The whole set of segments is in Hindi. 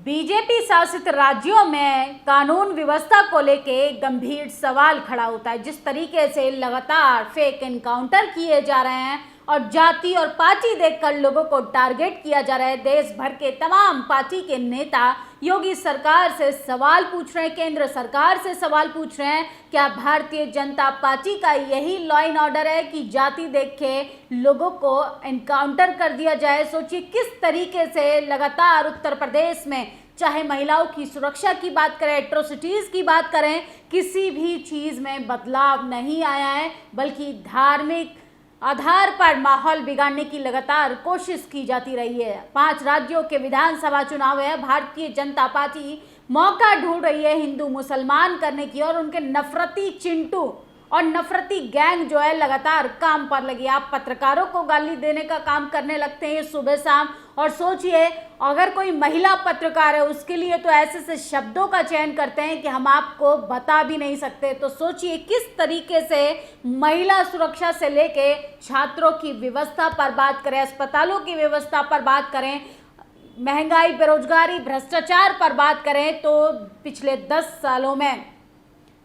बीजेपी शासित राज्यों में कानून व्यवस्था को लेके गंभीर सवाल खड़ा होता है। जिस तरीके से लगातार फेक एनकाउंटर किए जा रहे हैं और जाति और पार्टी देखकर लोगों को टारगेट किया जा रहा है, देश भर के तमाम पार्टी के नेता योगी सरकार से सवाल पूछ रहे हैं, केंद्र सरकार से सवाल पूछ रहे हैं। क्या भारतीय जनता पार्टी का यही लॉ एंड ऑर्डर है कि जाति देख के लोगों को एनकाउंटर कर दिया जाए? सोचिए किस तरीके से लगातार उत्तर प्रदेश में चाहे महिलाओं की सुरक्षा की बात करें, एट्रोसिटीज की बात करें, किसी भी चीज में बदलाव नहीं आया है, बल्कि धार्मिक आधार पर माहौल बिगाड़ने की लगातार कोशिश की जाती रही है। 5 राज्यों के विधानसभा चुनाव है, भारतीय जनता पार्टी मौका ढूंढ रही है हिंदू मुसलमान करने की, और उनके नफरती चिंटू और नफरती गैंग जो है लगातार काम पर लगी। आप पत्रकारों को गाली देने का काम करने लगते हैं सुबह शाम, और सोचिए अगर कोई महिला पत्रकार है उसके लिए तो ऐसे से शब्दों का चयन करते हैं कि हम आपको बता भी नहीं सकते। तो सोचिए किस तरीके से महिला सुरक्षा से लेके छात्रों की व्यवस्था पर बात करें, अस्पतालों की व्यवस्था पर बात करें, महंगाई, बेरोजगारी, भ्रष्टाचार पर बात करें, तो पिछले 10 सालों में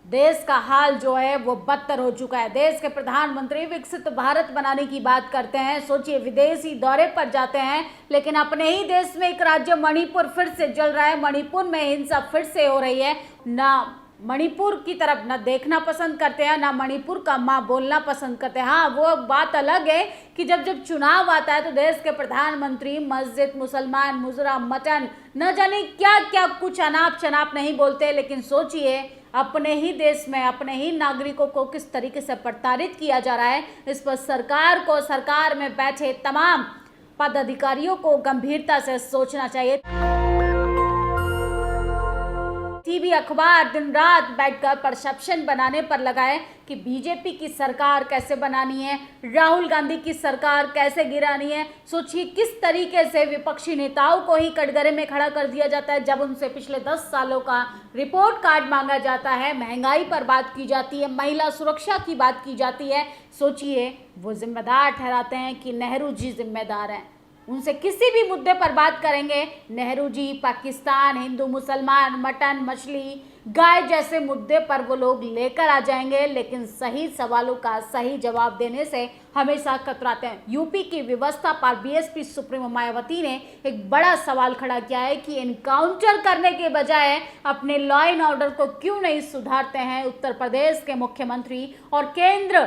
देश का हाल जो है वो बदतर हो चुका है। देश के प्रधानमंत्री विकसित भारत बनाने की बात करते हैं, सोचिए विदेशी दौरे पर जाते हैं, लेकिन अपने ही देश में एक राज्य मणिपुर फिर से जल रहा है। मणिपुर में हिंसा फिर से हो रही है। ना मणिपुर की तरफ ना देखना पसंद करते हैं, ना मणिपुर का माँ बोलना पसंद करते हैं। हाँ, वो बात अलग है कि जब जब चुनाव आता है तो देश के प्रधानमंत्री मस्जिद, मुसलमान, मुजरा, मटन, न जाने क्या क्या कुछ अनाप शनाप नहीं बोलते। लेकिन सोचिए अपने ही देश में अपने ही नागरिकों को किस तरीके से प्रताड़ित किया जा रहा है। इस पर सरकार को, सरकार में बैठे तमाम पदाधिकारियों को गंभीरता से सोचना चाहिए। टीवी अखबार दिन रात बैठकर परसेप्शन बनाने पर लगा है कि बीजेपी की सरकार कैसे बनानी है, राहुल गांधी की सरकार कैसे गिरानी है। सोचिए किस तरीके से विपक्षी नेताओं को ही कटघरे में खड़ा कर दिया जाता है जब उनसे पिछले 10 सालों का रिपोर्ट कार्ड मांगा जाता है, महंगाई पर बात की जाती है, महिला सुरक्षा की बात की जाती है। सोचिए वो जिम्मेदार ठहराते हैं कि नेहरू जी जिम्मेदार हैं। उनसे किसी भी मुद्दे पर बात करेंगे, नेहरू जी, पाकिस्तान, हिंदू मुसलमान, मटन, मछली, गाय जैसे मुद्दे पर वो लोग लेकर आ जाएंगे, लेकिन सही सवालों का सही जवाब देने से हमेशा कतराते हैं। यूपी की व्यवस्था पर बीएसपी सुप्रीमो मायावती ने एक बड़ा सवाल खड़ा किया है कि एनकाउंटर करने के बजाय अपने लॉ एंड ऑर्डर को क्यों नहीं सुधारते हैं उत्तर प्रदेश के मुख्यमंत्री और केंद्र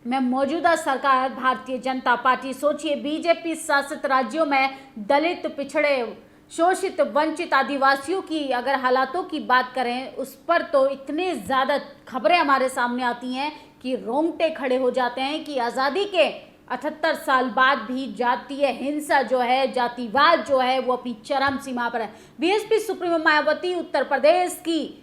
में मौजूदा सरकार भारतीय जनता पार्टी। सोचिए बीजेपी शासित राज्यों में दलित, पिछड़े, शोषित, वंचित आदिवासियों की अगर हालातों की बात करें उस पर तो इतनी ज़्यादा खबरें हमारे सामने आती हैं कि रोंगटे खड़े हो जाते हैं कि आज़ादी के 78 साल बाद भी जातीय हिंसा जो है, जातिवाद जो है वो अपनी चरम सीमा पर है। बीएसपी सुप्रीमो मायावती उत्तर प्रदेश की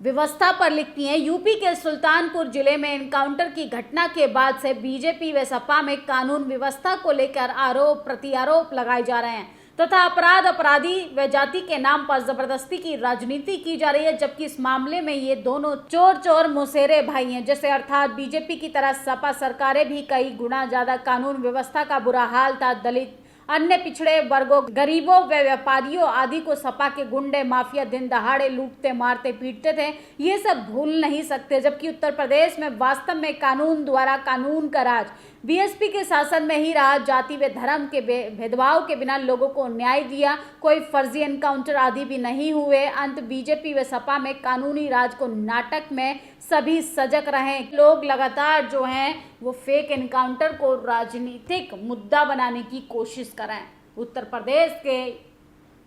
व्यवस्था पर लिखती हैं, यूपी के सुल्तानपुर जिले में एनकाउंटर की घटना के बाद से बीजेपी व सपा में कानून व्यवस्था को लेकर आरोप प्रत्यारोप लगाए जा रहे हैं तथा अपराधी व जाति के नाम पर जबरदस्ती की राजनीति की जा रही है, जबकि इस मामले में ये दोनों चोर मौसेरे भाई हैं। जैसे अर्थात बीजेपी की तरह सपा सरकारें भी कई गुना ज्यादा कानून व्यवस्था का बुरा हाल था। दलित, अन्य पिछड़े वर्गों, गरीबों व व्यापारियों आदि को सपा के गुंडे माफिया दिन दहाड़े लूटते, मारते, पीटते थे। ये सब भूल नहीं सकते, जबकि उत्तर प्रदेश में वास्तव में कानून द्वारा कानून का राज बीएसपी के शासन में ही रहा। जाति व धर्म के भेदभाव के बिना लोगों को न्याय दिया, कोई फर्जी एनकाउंटर आदि भी नहीं हुए। अंत बीजेपी व सपा में कानूनी राज को नाटक में सभी सजग रहे। लोग लगातार जो हैं वो फेक एनकाउंटर को राजनीतिक मुद्दा बनाने की कोशिश कर रहे हैं। उत्तर प्रदेश के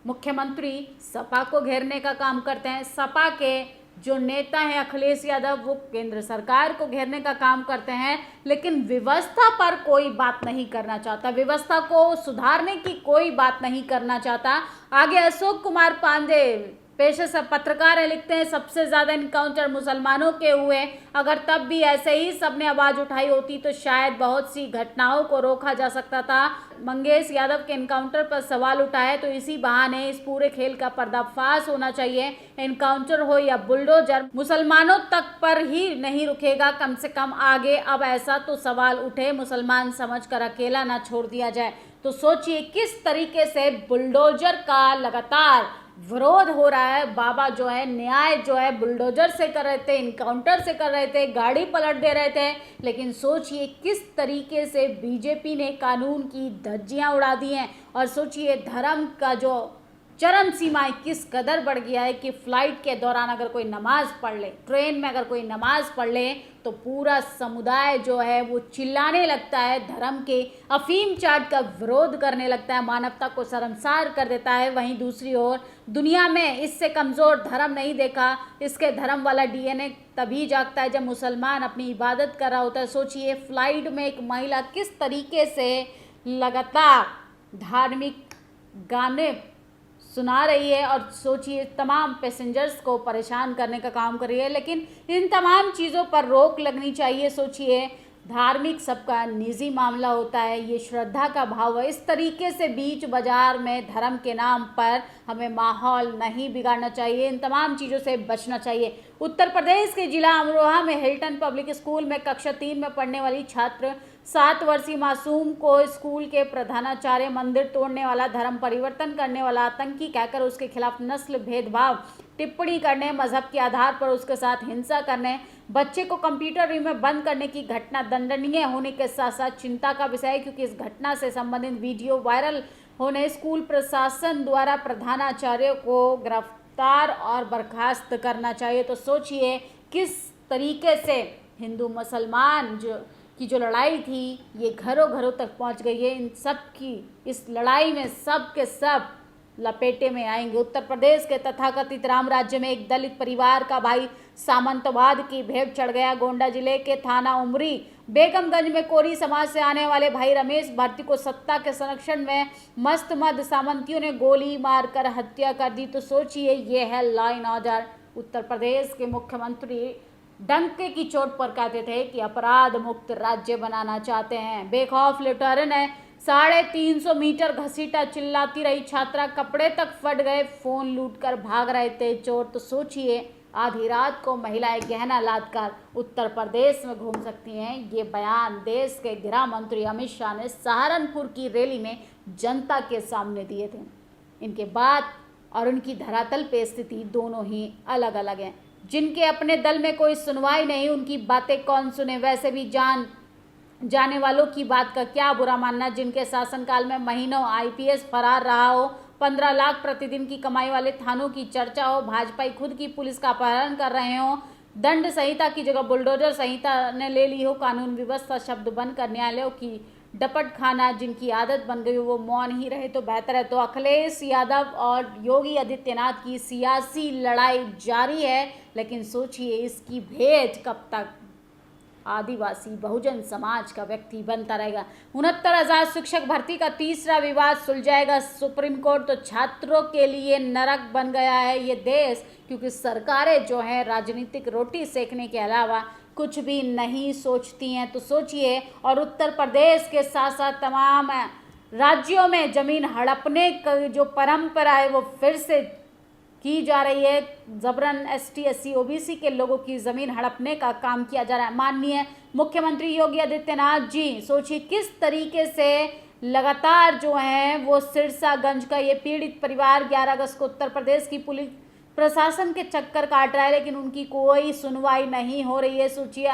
मुख्यमंत्री सपा को घेरने का काम करते हैं, सपा के जो नेता हैं अखिलेश यादव वो केंद्र सरकार को घेरने का काम करते हैं, लेकिन व्यवस्था पर कोई बात नहीं करना चाहता, व्यवस्था को सुधारने की कोई बात नहीं करना चाहता। आगे अशोक कुमार पांडे पेशे से पत्रकार है, लिखते हैं सबसे ज्यादा एनकाउंटर मुसलमानों के हुए। अगर तब भी ऐसे ही सबने आवाज उठाई होती तो शायद बहुत सी घटनाओं को रोका जा सकता था। मंगेश यादव के एनकाउंटर पर सवाल उठाए तो इसी बहाने इस पूरे खेल का पर्दाफाश होना चाहिए। एनकाउंटर हो या बुलडोजर, मुसलमानों तक पर ही नहीं रुकेगा, कम से कम आगे अब ऐसा तो सवाल उठे, मुसलमान समझकर अकेला ना छोड़ दिया जाए। तो सोचिए किस तरीके से बुलडोजर का लगातार विरोध हो रहा है। बाबा जो है न्याय जो है बुलडोजर से कर रहे थे, इनकाउंटर से कर रहे थे, गाड़ी पलट दे रहे थे, लेकिन सोचिए किस तरीके से बीजेपी ने कानून की धज्जियां उड़ा दी हैं। और सोचिए धर्म का जो चरम सीमाएं किस कदर बढ़ गया है कि फ्लाइट के दौरान अगर कोई नमाज पढ़ ले, ट्रेन में अगर कोई नमाज पढ़ ले, तो पूरा समुदाय जो है वो चिल्लाने लगता है, धर्म के अफीम चाट का विरोध करने लगता है, मानवता को शर्मसार कर देता है। वहीं दूसरी ओर दुनिया में इससे कमज़ोर धर्म नहीं देखा। इसके धर्म वाला डीएनए तभी जागता है जब मुसलमान अपनी इबादत कर रहा होता है। सोचिए फ्लाइट में एक महिला किस तरीके से लगातार धार्मिक गाने सुना रही है और सोचिए तमाम पैसेंजर्स को परेशान करने का काम कर रही है। लेकिन इन तमाम चीज़ों पर रोक लगनी चाहिए। सोचिए धार्मिक सबका निजी मामला होता है, ये श्रद्धा का भाव है। इस तरीके से बीच बाजार में धर्म के नाम पर हमें माहौल नहीं बिगाड़ना चाहिए, इन तमाम चीज़ों से बचना चाहिए। उत्तर प्रदेश के जिला अमरोहा में हिल्टन पब्लिक स्कूल में कक्षा 3 में पढ़ने वाली छात्र 7 वर्षीय मासूम को स्कूल के प्रधानाचार्य मंदिर तोड़ने वाला, धर्म परिवर्तन करने वाला आतंकी कहकर उसके खिलाफ नस्ल भेदभाव टिप्पणी करने, मजहब के आधार पर उसके साथ हिंसा करने, बच्चे को कंप्यूटर रूम में बंद करने की घटना दंडनीय होने के साथ साथ चिंता का विषय है, क्योंकि इस घटना से संबंधित वीडियो वायरल होने स्कूल प्रशासन द्वारा प्रधानाचार्य को गिरफ्तार और बर्खास्त करना चाहिए। तो सोचिए किस तरीके से हिंदू मुसलमान की जो लड़ाई थी ये घरों घरों तक पहुंच गई है। इन सब की इस लड़ाई में सब के सब लपेटे में आएंगे। उत्तर प्रदेश के तथाकथित राम राज्य में एक दलित परिवार का भाई सामंतवाद की भेंट चढ़ गया। गोंडा जिले के थाना उमरी बेगमगंज में कोरी समाज से आने वाले भाई रमेश भारती को सत्ता के संरक्षण में मस्त मद सामंतियों ने गोली मारकर हत्या कर दी। तो सोचिए ये है law and order. Uttar Pradesh के मुख्यमंत्री डंके की चोट पर कहते थे कि अपराध मुक्त राज्य बनाना चाहते हैं। बेखौफ लुटेरों ने 350 मीटर घसीटा, चिल्लाती रही छात्रा, कपड़े तक फट गए, फोन लूटकर भाग रहे थे चोर। तो सोचिए आधी रात को महिलाएं गहना लादकर उत्तर प्रदेश में घूम सकती हैं। ये बयान देश के गृह मंत्री अमित शाह ने सहारनपुर की रैली में जनता के सामने दिए थे। इनके बात और उनकी धरातल पे स्थिति दोनों ही अलग अलग हैं। जिनके अपने दल में कोई सुनवाई नहीं, उनकी बातें कौन सुने। वैसे भी जाने वालों की बात का क्या बुरा मानना, जिनके शासनकाल में महीनों आईपीएस फरार रहा हो, 15 लाख प्रतिदिन की कमाई वाले थानों की चर्चा हो, भाजपाई खुद की पुलिस का अपहरण कर रहे हो, दंड संहिता की जगह बुलडोजर संहिता ने ले ली हो, कानून व्यवस्था शब्द बनकर न्यायालयों की डपट खाना जिनकी आदत बन गई हो, वो मौन ही रहे तो बेहतर है। तो अखिलेश यादव और योगी आदित्यनाथ की सियासी लड़ाई जारी है, लेकिन सोचिए इसकी भेंट कब तक आदिवासी बहुजन समाज का व्यक्ति बनता रहेगा। 69,000 शिक्षक भर्ती का तीसरा विवाद सुलझाएगा सुप्रीम कोर्ट। तो छात्रों के लिए नरक बन गया है ये देश, क्योंकि सरकारें जो हैं राजनीतिक रोटी सेकने के अलावा कुछ भी नहीं सोचती हैं। तो सोचिए, और उत्तर प्रदेश के साथ साथ तमाम राज्यों में जमीन हड़पने की जो परंपरा है वो फिर से की जा रही है। जबरन एसटी एससी ओबीसी के लोगों की ज़मीन हड़पने का काम किया जा रहा है। माननीय मुख्यमंत्री योगी आदित्यनाथ जी सोचिए किस तरीके से लगातार जो है वो सिरसागंज का ये पीड़ित परिवार 11 अगस्त को उत्तर प्रदेश की पुलिस प्रशासन के चक्कर काट रहा है, लेकिन उनकी कोई सुनवाई नहीं हो रही है। सोचिए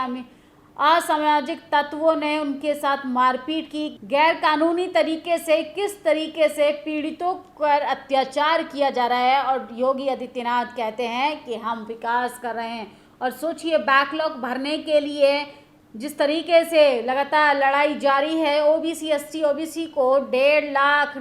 असामाजिक तत्वों ने उनके साथ मारपीट की, गैर कानूनी तरीके से किस तरीके से पीड़ितों पर अत्याचार किया जा रहा है, और योगी आदित्यनाथ कहते हैं कि हम विकास कर रहे हैं। और सोचिए बैकलॉग भरने के लिए जिस तरीके से लगातार लड़ाई जारी है, ओबीसी एसटी ओबीसी को 1.5 लाख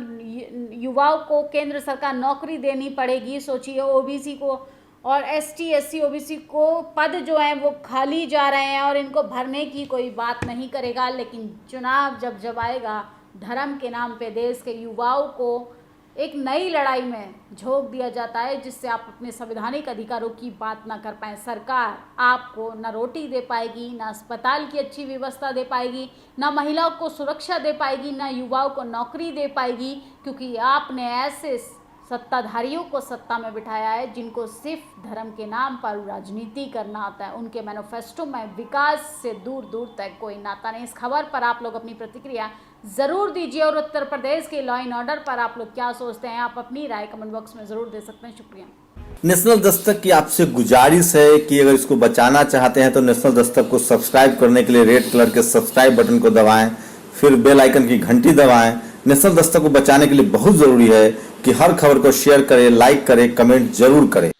युवाओं को केंद्र सरकार नौकरी देनी पड़ेगी। सोचिए ओबीसी को और एसटी एससी ओबीसी को पद जो हैं वो खाली जा रहे हैं और इनको भरने की कोई बात नहीं करेगा। लेकिन चुनाव जब आएगा, धर्म के नाम पे देश के युवाओं को एक नई लड़ाई में झोंक दिया जाता है, जिससे आप अपने संवैधानिक अधिकारों की बात ना कर पाएँ। सरकार आपको न रोटी दे पाएगी, ना अस्पताल की अच्छी व्यवस्था दे पाएगी, ना महिलाओं को सुरक्षा दे पाएगी, ना युवाओं को नौकरी दे पाएगी, क्योंकि आपने ऐसे सत्ताधारियों को सत्ता में बिठाया है, जिनको सिर्फ धर्म के नाम पर राजनीति करना आता है। उनके मैनिफेस्टो में विकास से दूर दूर तक कोई नाता नहीं। इस खबर पर आप लोग अपनी प्रतिक्रिया जरूर दीजिए और उत्तर प्रदेश के लॉ एंड ऑर्डर पर आप लोग क्या सोचते हैं, आप अपनी राय कमेंट बॉक्स में जरूर दे सकते हैं। शुक्रिया। नेशनल दस्तक की आपसे गुजारिश है कि अगर इसको बचाना चाहते हैं तो नेशनल दस्तक को सब्सक्राइब करने के लिए रेड कलर के सब्सक्राइब बटन को दबाएं, फिर बेल आइकन की घंटी दबाएं। नेशनल दस्तक को बचाने के लिए बहुत जरूरी है कि हर खबर को शेयर करें, लाइक करें, कमेंट जरूर करें।